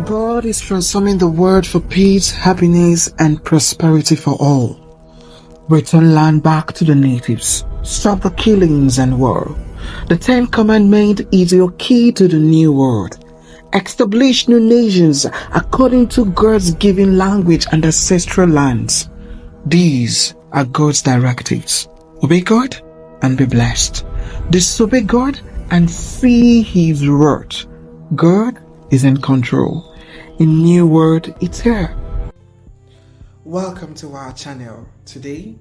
God is transforming the world for peace, happiness, and prosperity for all. Return land back to the natives. Stop the killings and war. The Ten Commandments is your key to the new world. Establish new nations according to God's given language and ancestral lands. These are God's directives. Obey God and be blessed. Disobey God and see His word. God is in control. A new word, it's here. Welcome to our channel. Today,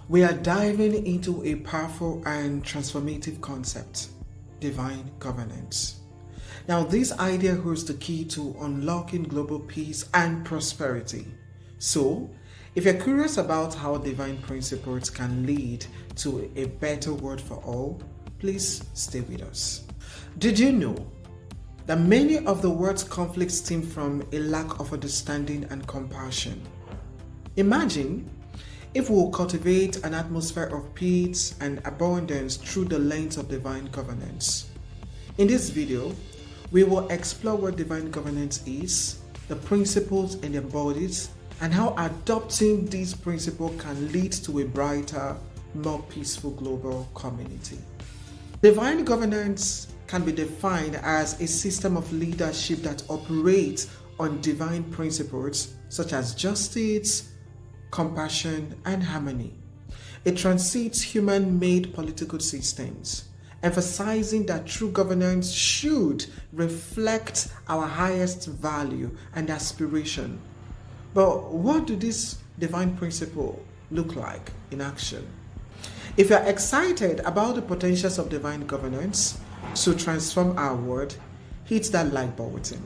we are diving into a powerful and transformative concept, divine governance. Now, this idea holds the key to unlocking global peace and prosperity. So, if you're curious about how divine principles can lead to a better world for all, please stay with us. Did you know that many of the world's conflicts stem from a lack of understanding and compassion? Imagine if we will cultivate an atmosphere of peace and abundance through the lens of divine governance. In this video, we will explore what divine governance is, the principles it embodies, and how adopting these principles can lead to a brighter, more peaceful global community. Divine governance can be defined as a system of leadership that operates on divine principles such as justice, compassion, and harmony. It transcends human-made political systems, emphasizing that true governance should reflect our highest value and aspiration. But what do these divine principles look like in action? If you're excited about the potentials of divine governance to transform our world, hit that like button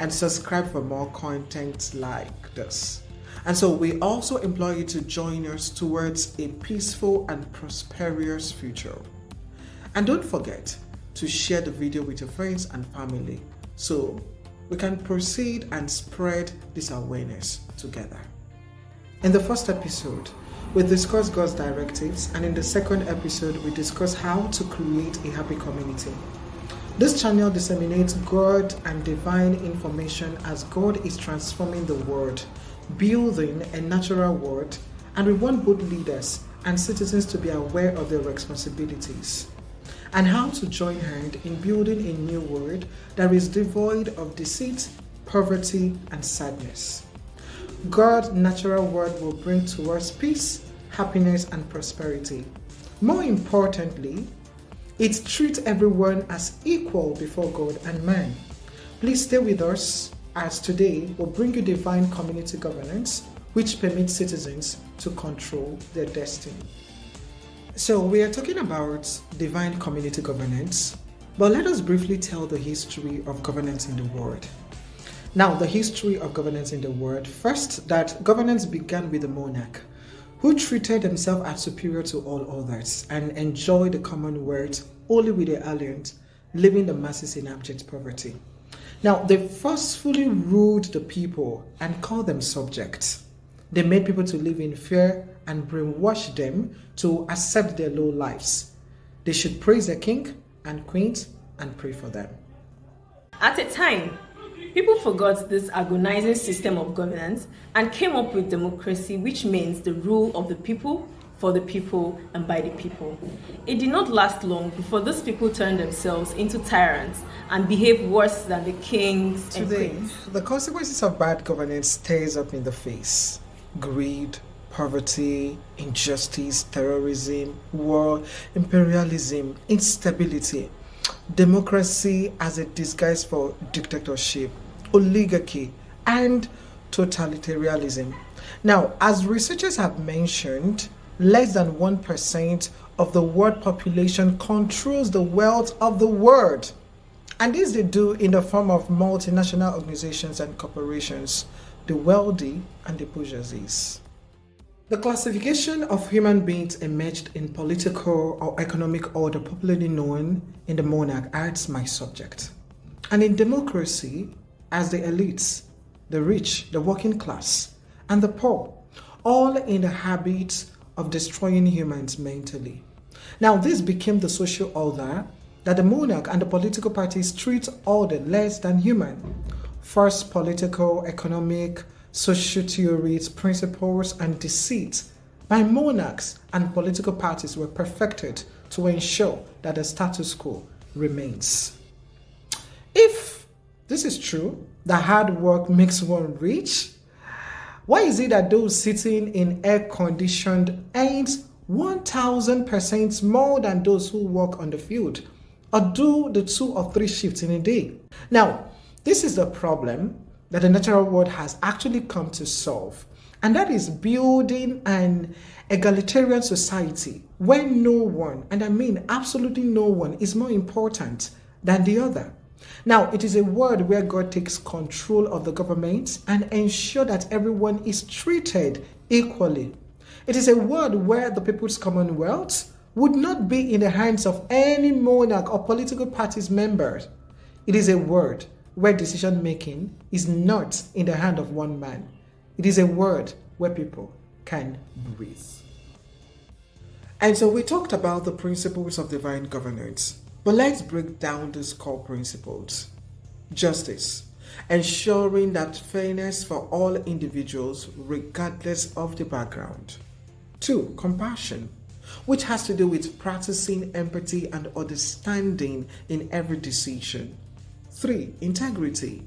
and subscribe for more content like this. And so we also implore you to join us towards a peaceful and prosperous future. And don't forget to share the video with your friends and family so we can proceed and spread this awareness together. In the first episode, we discuss God's directives, and in the second episode, we discuss how to create a happy community. This channel disseminates God and divine information as God is transforming the world, building a natural world, and we want both leaders and citizens to be aware of their responsibilities and how to join hands in building a new world that is devoid of deceit, poverty, and sadness. God's natural world will bring to us peace, happiness, and prosperity. More importantly, it treats everyone as equal before God and man. Please stay with us as today we'll bring you divine community governance, which permits citizens to control their destiny. So we are talking about divine community governance, but let us briefly tell the history of governance in the world. Now, the history of governance in the world. First, that governance began with the monarch, who treated himself as superior to all others and enjoyed the commonwealth only with the alliance, leaving the masses in abject poverty. Now, they forcefully ruled the people and called them subjects. They made people to live in fear and brainwashed them to accept their low lives. They should praise their king and queens and pray for them. At a time, people forgot this agonizing system of governance and came up with democracy, which means the rule of the people, for the people, and by the people. It did not last long before these people turned themselves into tyrants and behaved worse than the kings and queens. The consequences of bad governance stares up in the face. Greed, poverty, injustice, terrorism, war, imperialism, instability, democracy as a disguise for dictatorship, oligarchy, and totalitarianism. Now, as researchers have mentioned, less than 1% of the world population controls the wealth of the world. And this they do in the form of multinational organizations and corporations, the wealthy and the bourgeoisies. The classification of human beings emerged in political or economic order popularly known in the monarch as my subject. And in democracy, as the elites, the rich, the working class, and the poor, all in the habit of destroying humans mentally. Now, this became the social order that the monarch and the political parties treat all the less than human. First, political, economic, social theories, principles, and deceits by monarchs and political parties were perfected to ensure that the status quo remains. If this is true, that hard work makes one rich, why is it that those sitting in air-conditioned earns 1,000% more than those who work on the field or do the 2 or 3 shifts in a day? Now, this is the problem that the natural world has actually come to solve, and that is building an egalitarian society where no one, and I mean absolutely no one, is more important than the other. Now, it is a world where God takes control of the government and ensure that everyone is treated equally. It is a world where the People's Commonwealth would not be in the hands of any monarch or political party's members. It is a world where decision making is not in the hand of one man. It is a world where people can breathe. And so we talked about the principles of divine governance, but let's break down these core principles. Justice, ensuring that fairness for all individuals regardless of the background. 2, compassion, which has to do with practicing empathy and understanding in every decision. 3, integrity.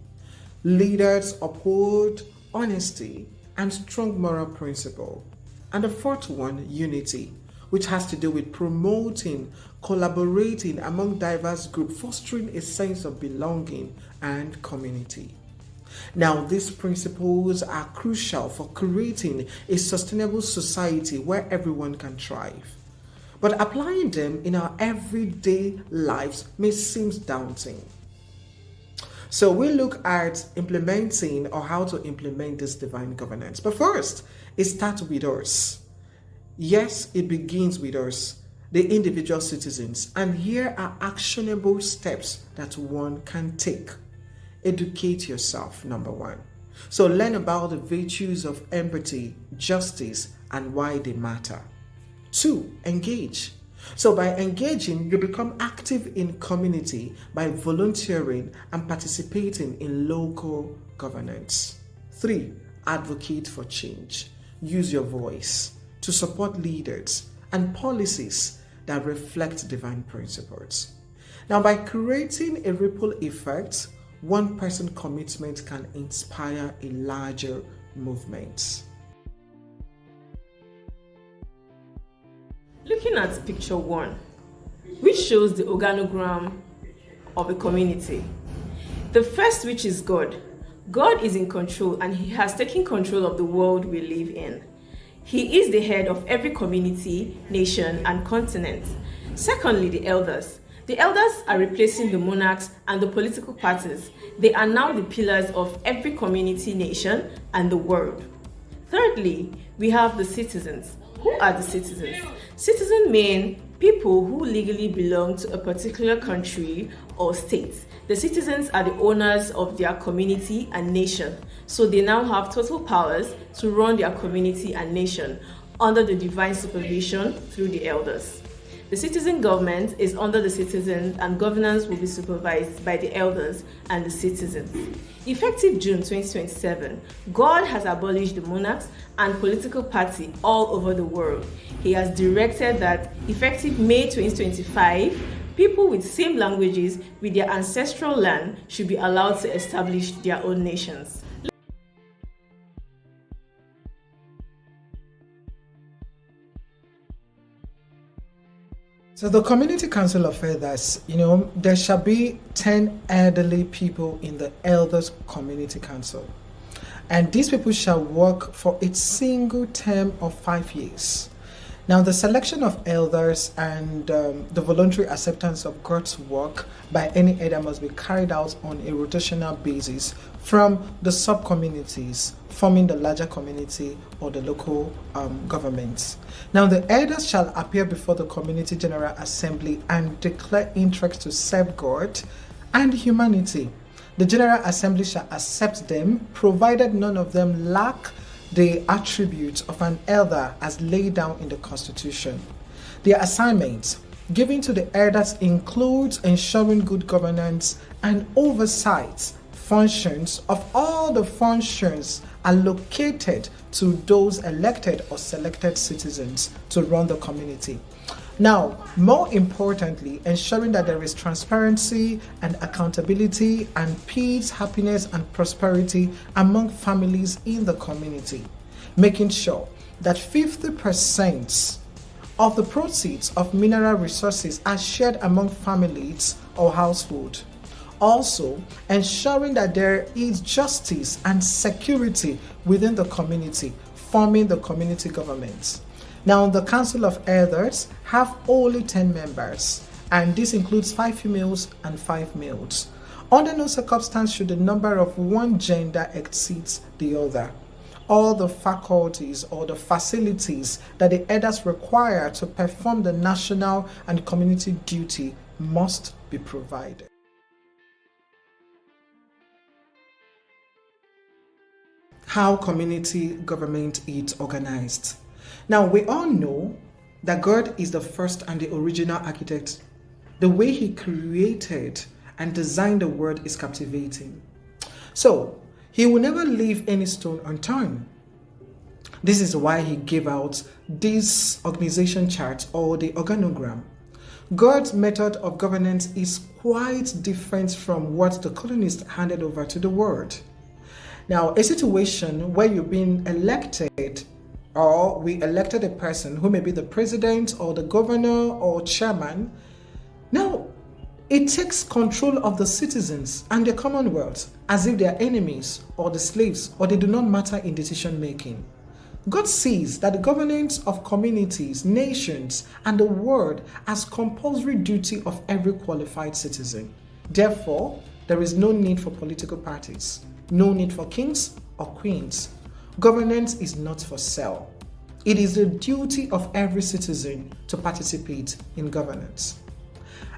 Leaders uphold honesty and strong moral principle. And the 4th one, unity, which has to do with promoting, collaborating among diverse groups, fostering a sense of belonging and community. Now, these principles are crucial for creating a sustainable society where everyone can thrive. But applying them in our everyday lives may seem daunting. So we'll look at implementing or how to implement this divine governance. But first, it starts with us. Yes, it begins with us, the individual citizens. And here are actionable steps that one can take. Educate yourself, number 1. So learn about the virtues of empathy, justice, and why they matter. 2, engage. So by engaging, you become active in community by volunteering and participating in local governance. 3, advocate for change. Use your voice to support leaders and policies that reflect divine principles. Now, by creating a ripple effect, one person's commitment can inspire a larger movement. Looking at picture 1, which shows the organogram of a community. The first, which is God. God is in control and he has taken control of the world we live in. He is the head of every community, nation, and continent. Secondly, the elders. The elders are replacing the monarchs and the political parties. They are now the pillars of every community, nation, and the world. Thirdly, we have the citizens. Who are the citizens? Citizens mean people who legally belong to a particular country or state. The citizens are the owners of their community and nation, so they now have total powers to run their community and nation under the divine supervision through the elders. The citizen government is under the citizens and governance will be supervised by the elders and the citizens. Effective June 2027, God has abolished the monarchs and political party all over the world. He has directed that effective May 2025, people with same languages with their ancestral land should be allowed to establish their own nations. So the Community Council of Elders, there shall be 10 elderly people in the Elders Community Council. And these people shall work for a single term of 5 years. Now, the selection of elders and the voluntary acceptance of God's work by any elder must be carried out on a rotational basis from the sub-communities forming the larger community or the local governments. Now, the elders shall appear before the Community General Assembly and declare interest to serve God and humanity. The General Assembly shall accept them, provided none of them lack the attributes of an elder as laid down in the Constitution. Their assignments given to the elders includes ensuring good governance and oversight functions of all the functions allocated to those elected or selected citizens to run the community. Now, more importantly, ensuring that there is transparency and accountability and peace, happiness, and prosperity among families in the community, making sure that 50% of the proceeds of mineral resources are shared among families or households. Also, ensuring that there is justice and security within the community, forming the community government. Now, the Council of Elders have only 10 members, and this includes 5 females and 5 males. Under no circumstance should the number of one gender exceed the other. All the faculties or the facilities that the elders require to perform the national and community duty must be provided. How community government is organized. Now, we all know that God is the first and the original architect. The way he created and designed the world is captivating. So, he will never leave any stone unturned. This is why he gave out this organization chart or the organogram. God's method of governance is quite different from what the colonists handed over to the world. Now, a situation where you've been elected, or we elected a person who may be the president or the governor or chairman. Now, it takes control of the citizens and the commonwealth as if they are enemies or the slaves or they do not matter in decision making. God sees that the governance of communities, nations, and the world as compulsory duty of every qualified citizen. Therefore, there is no need for political parties, no need for kings or queens. Governance is not for sale. It is the duty of every citizen to participate in governance.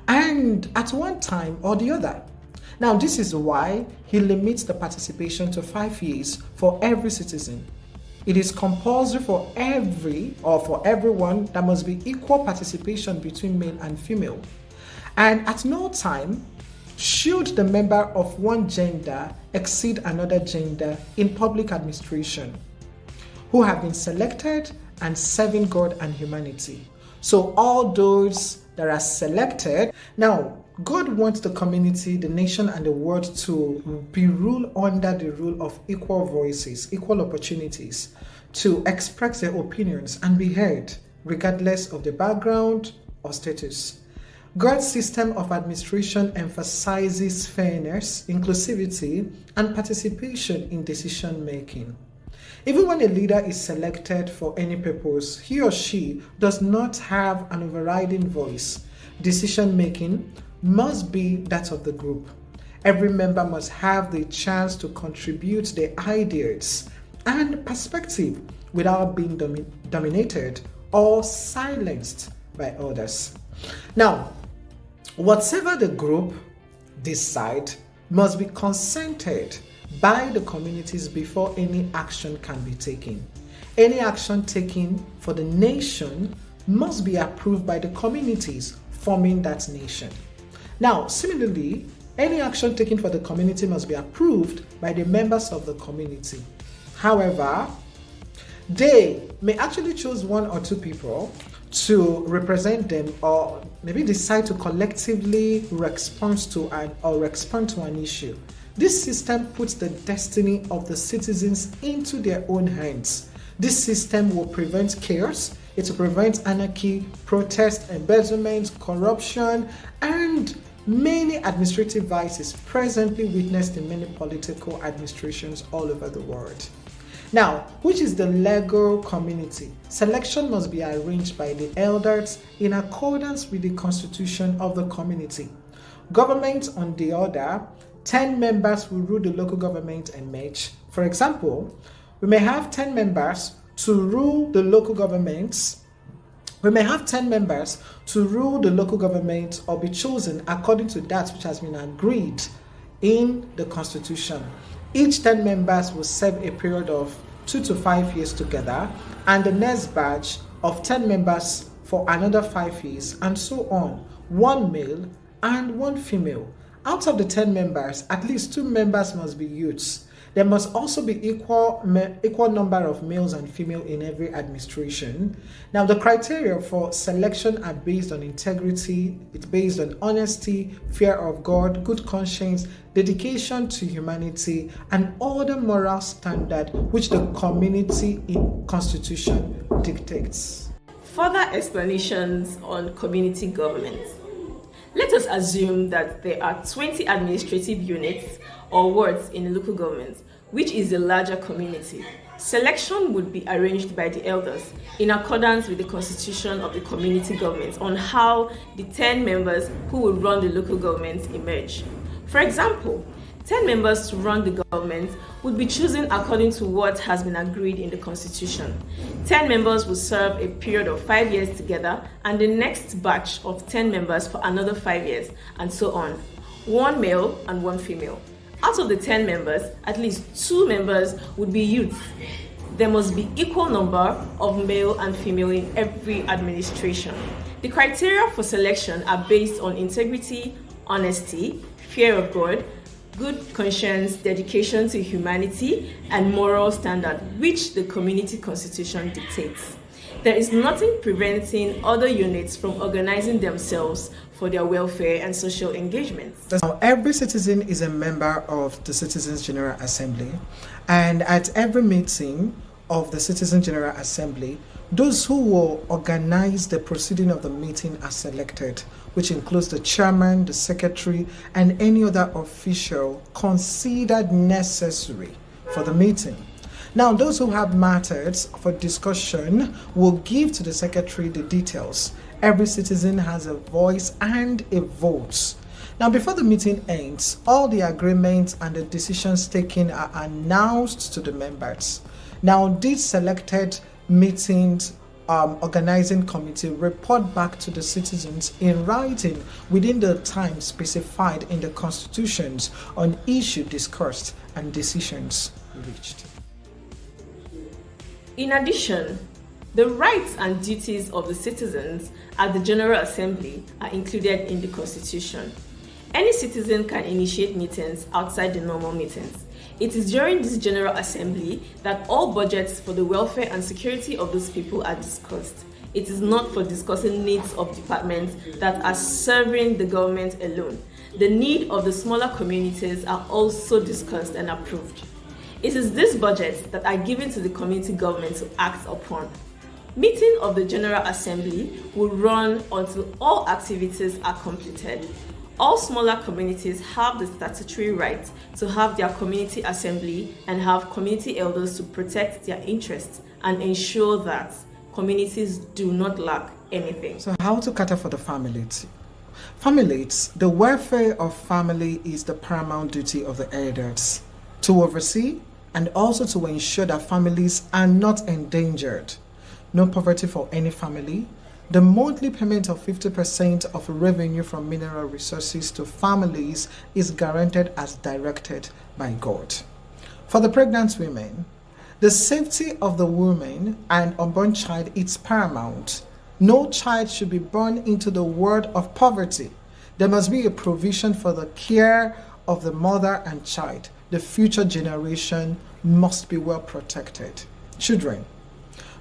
And at one time or the other. Now, this is why he limits the participation to 5 years for every citizen. It is compulsory for everyone. There must be equal participation between male and female. And at no time should the member of one gender exceed another gender in public administration, who have been selected and serving God and humanity. So all those that are selected. Now, God wants the community, the nation, and the world to be ruled under the rule of equal voices, equal opportunities to express their opinions and be heard, regardless of the background or status. God's system of administration emphasizes fairness, inclusivity, and participation in decision making. Even when a leader is selected for any purpose, he or she does not have an overriding voice. Decision making must be that of the group. Every member must have the chance to contribute their ideas and perspective without being dominated or silenced by others. Now, whatever the group decide must be consented by the communities before any action can be taken. Any action taken for the nation must be approved by the communities forming that nation. Now, similarly, any action taken for the community must be approved by the members of the community. However, they may actually choose 1 or 2 people to represent them, or maybe decide to collectively respond to an issue. This system puts the destiny of the citizens into their own hands. This system will prevent chaos, it will prevent anarchy, protest, embezzlement, corruption, and many administrative vices presently witnessed in many political administrations all over the world. Now, which is the legal community? Selection must be arranged by the elders in accordance with the constitution of the community. Government, on the other, 10 members will rule the local government and merge. For example, we may have 10 members to rule the local governments. We may have 10 members to rule the local government or be chosen according to that which has been agreed in the constitution. Each 10 members will serve a period of 2 to 5 years together, and the next batch of 10 members for another 5 years, and so on. 1 male and 1 female. Out of the 10 members, at least 2 members must be youths. There must also be equal number of males and female in every administration. Now, the criteria for selection are based on integrity, it's based on honesty, fear of God, good conscience, dedication to humanity, and all the moral standard which the community constitution dictates. Further explanations on community government. Let us assume that there are 20 administrative units or wards in a local government, which is a larger community. Selection would be arranged by the elders in accordance with the constitution of the community government on how the 10 members who will run the local government emerge. For example, 10 members to run the government would be chosen according to what has been agreed in the constitution. 10 members will serve a period of 5 years together, and the next batch of 10 members for another 5 years, and so on. 1 male and 1 female. Out of the 10 members, at least 2 members would be youths. There must be equal number of male and female in every administration. The criteria for selection are based on integrity, honesty, fear of God, good conscience, dedication to humanity, and moral standard, which the community constitution dictates. There is nothing preventing other units from organizing themselves for their welfare and social engagement. Now, every citizen is a member of the Citizens General Assembly, and at every meeting of the Citizens General Assembly, those who will organize the proceeding of the meeting are selected, which includes the chairman, the secretary, and any other official considered necessary for the meeting. Now, those who have matters for discussion will give to the secretary the details. Every citizen has a voice and a vote. Now, before the meeting ends, all the agreements and the decisions taken are announced to the members. Now, these selected meetings organizing committee report back to the citizens in writing within the time specified in the constitutions on issue discussed and decisions reached. In addition, the rights and duties of the citizens at the General Assembly are included in the Constitution. Any citizen can initiate meetings outside the normal meetings. It is during this General Assembly that all budgets for the welfare and security of those people are discussed. It is not for discussing needs of departments that are serving the government alone. The need of the smaller communities are also discussed and approved. It is these budgets that are given to the community government to act upon. Meeting of the General Assembly will run until all activities are completed. All smaller communities have the statutory right to have their community assembly and have community elders to protect their interests and ensure that communities do not lack anything. So how to cater for the families? Families, the welfare of family is the paramount duty of the elders to oversee and also to ensure that families are not endangered. No poverty for any family. The monthly payment of 50% of revenue from mineral resources to families is guaranteed as directed by God. For the pregnant women, the safety of the woman and unborn child is paramount. No child should be born into the world of poverty. There must be a provision for the care of the mother and child. The future generation must be well protected. Children,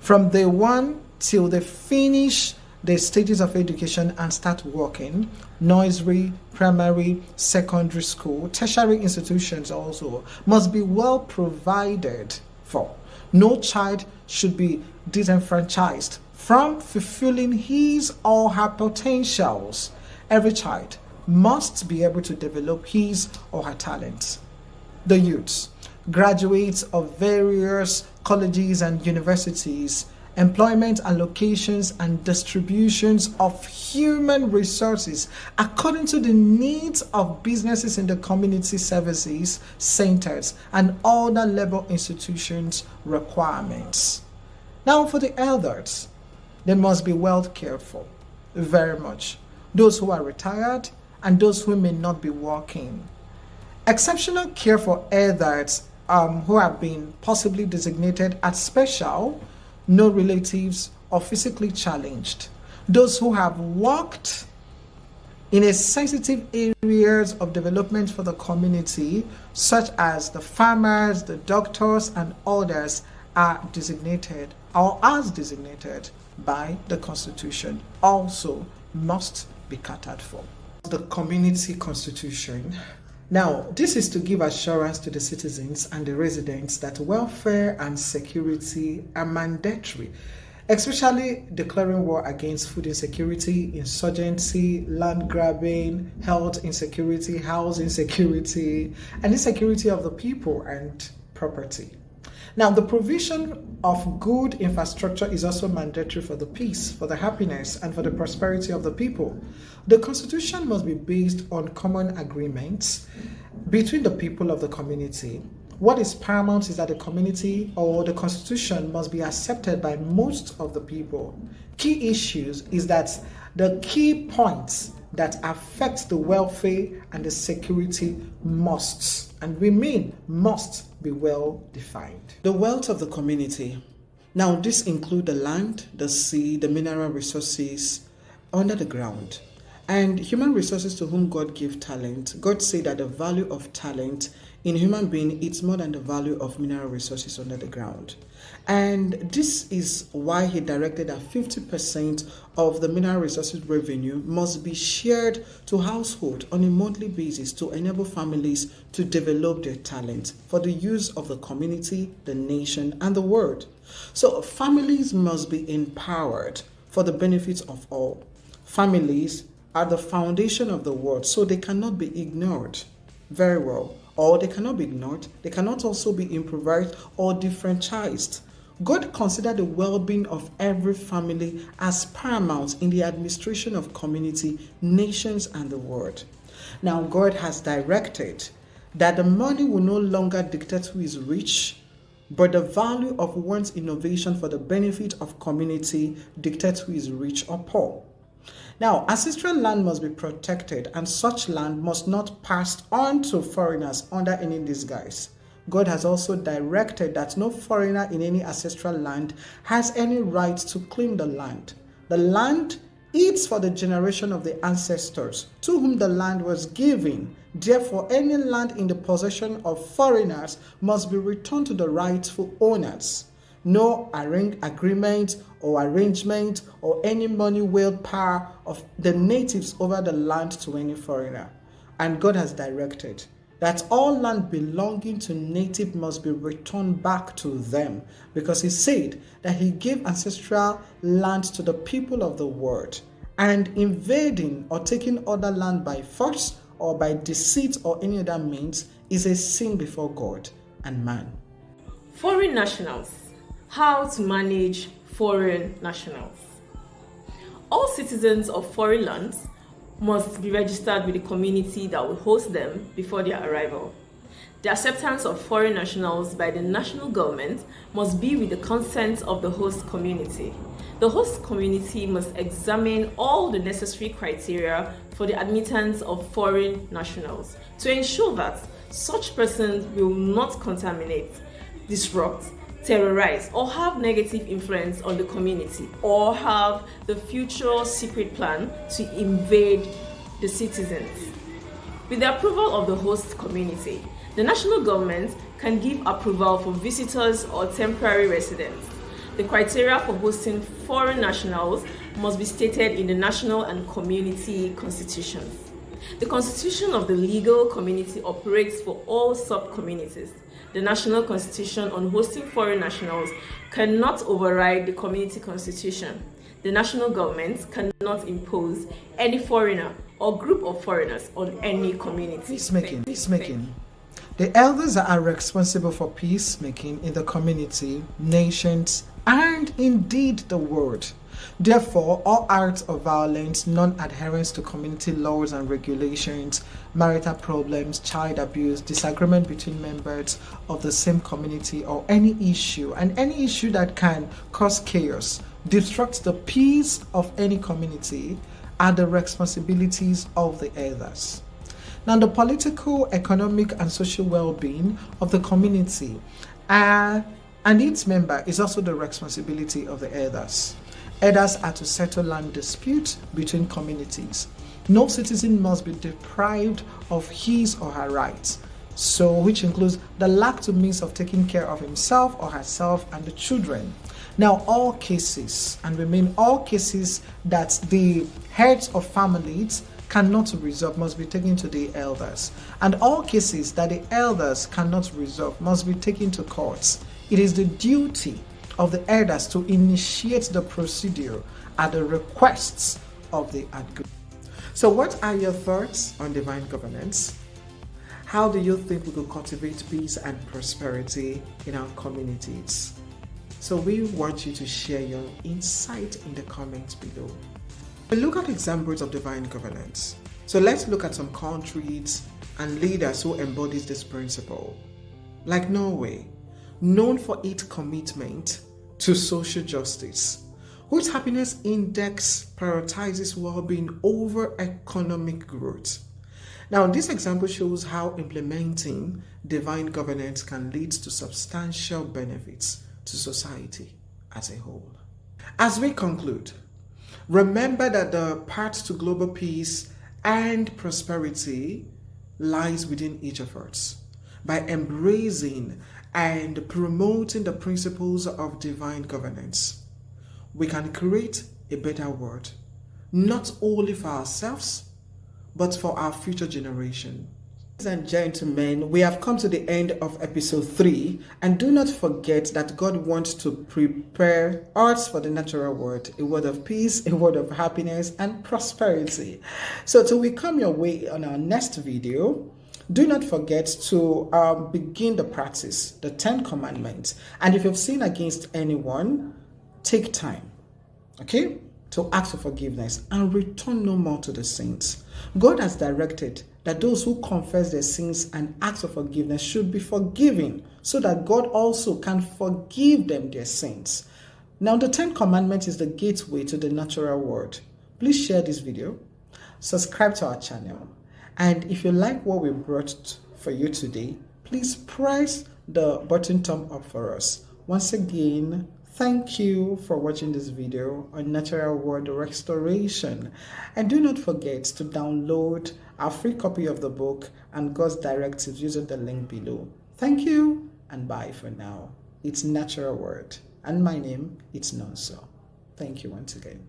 from day one till they finish the stages of education and start working, nursery, primary, secondary school, tertiary institutions also must be well provided for. No child should be disenfranchised from fulfilling his or her potentials. Every child must be able to develop his or her talents. The youths, graduates of various colleges and universities, employment allocations and distributions of human resources according to the needs of businesses in the community services centers and other labor institutions requirements. Now for the elders, they must be well cared for, very much. Those who are retired and those who may not be working. Exceptional care for elders who have been possibly designated as special, no relatives or physically challenged. Those who have worked in a sensitive areas of development for the community, such as the farmers, the doctors, and others, are designated or as designated by the Constitution, also must be catered for. The community constitution. Now, this is to give assurance to the citizens and the residents that welfare and security are mandatory, especially declaring war against food insecurity, insurgency, land grabbing, health insecurity, housing insecurity, and insecurity of the people and property. Now, the provision of good infrastructure is also mandatory for the peace, for the happiness, and for the prosperity of the people. The Constitution must be based on common agreements between the people of the community. What is paramount is that the community or the Constitution must be accepted by most of the people. Key issues is that the key points that affect the welfare and the security must, and we mean must, be well defined. The wealth of the community. Now, this includes the land, the sea, the mineral resources under the ground, and human resources to whom God gave talent. God said that the value of talent in human being is more than the value of mineral resources under the ground. And this is why he directed that 50% of the mineral resources revenue must be shared to households on a monthly basis to enable families to develop their talent for the use of the community, the nation, and the world. So families must be empowered for the benefit of all. Families are the foundation of the world, so they cannot be ignored. Very well. Or they cannot be ignored. They cannot also be improvised or differentiated. God considered the well-being of every family as paramount in the administration of community, nations, and the world. Now, God has directed that the money will no longer dictate who is rich, but the value of one's innovation for the benefit of community dictates who is rich or poor. Now, ancestral land must be protected, and such land must not pass on to foreigners under any disguise. God has also directed that no foreigner in any ancestral land has any right to claim the land. The land is for the generation of the ancestors to whom the land was given. Therefore, any land in the possession of foreigners must be returned to the rightful owners. No agreement or arrangement or any money-wielding power of the natives over the land to any foreigner. And God has directed that all land belonging to native must be returned back to them, because he said that he gave ancestral land to the people of the world, and invading or taking other land by force or by deceit or any other means is a sin before God and man. Foreign nationals. How to manage foreign nationals. All citizens of foreign lands must be registered with the community that will host them before their arrival. The acceptance of foreign nationals by the national government must be with the consent of the host community. The host community must examine all the necessary criteria for the admittance of foreign nationals to ensure that such persons will not contaminate, disrupt, terrorize, or have negative influence on the community, or have the future secret plan to invade the citizens. With the approval of the host community, the national government can give approval for visitors or temporary residents. The criteria for hosting foreign nationals must be stated in the national and community constitutions. The constitution of the legal community operates for all sub-communities. The national constitution on hosting foreign nationals cannot override the community constitution. The national government cannot impose any foreigner or group of foreigners on any community. Peacemaking. The elders are responsible for peacemaking in the community, nations, and indeed the world. Therefore, all acts of violence, non-adherence to community laws and regulations, marital problems, child abuse, disagreement between members of the same community, or any issue that can cause chaos, disrupt the peace of any community, are the responsibilities of the elders. Now, the political, economic, and social well-being of the community and its member is also the responsibility of the elders. Elders are to settle land disputes between communities. No citizen must be deprived of his or her rights, so which includes the lack to means of taking care of himself or herself and the children. Now, all cases, and remain all cases that the heads of families cannot resolve must be taken to the elders, and all cases that the elders cannot resolve must be taken to courts. It is the duty of the elders to initiate the procedure at the requests of the advocate. So what are your thoughts on divine governance? How do you think we could cultivate peace and prosperity in our communities? So we want you to share your insight in the comments below. We look at examples of divine governance. So let's look at some countries and leaders who embodies this principle. Like Norway, known for its commitment to social justice, whose happiness index prioritizes well-being over economic growth. Now, this example shows how implementing divine governance can lead to substantial benefits to society as a whole. As we conclude, remember that the path to global peace and prosperity lies within each of us. By embracing and promoting the principles of divine governance, we can create a better world, not only for ourselves, but for our future generation. Ladies and gentlemen, we have come to the end of episode 3, and do not forget that God wants to prepare us for the natural world, a world of peace, a world of happiness and prosperity. So till we come your way on our next video, do not forget to begin the practice, the 10 commandments. And if you've sinned against anyone, take time, okay, to ask for forgiveness and return no more to the sins. God has directed that those who confess their sins and ask for forgiveness should be forgiven, so that God also can forgive them their sins. Now, the 10 commandments is the gateway to the natural world. Please share this video, subscribe to our channel, and if you like what we brought for you today, please press the button thumb up for us. Once again, thank you for watching this video on natural world restoration. And do not forget to download our free copy of the book and God's directives using the link below. Thank you and bye for now. It's Natural World, and my name is Nonso. Thank you once again.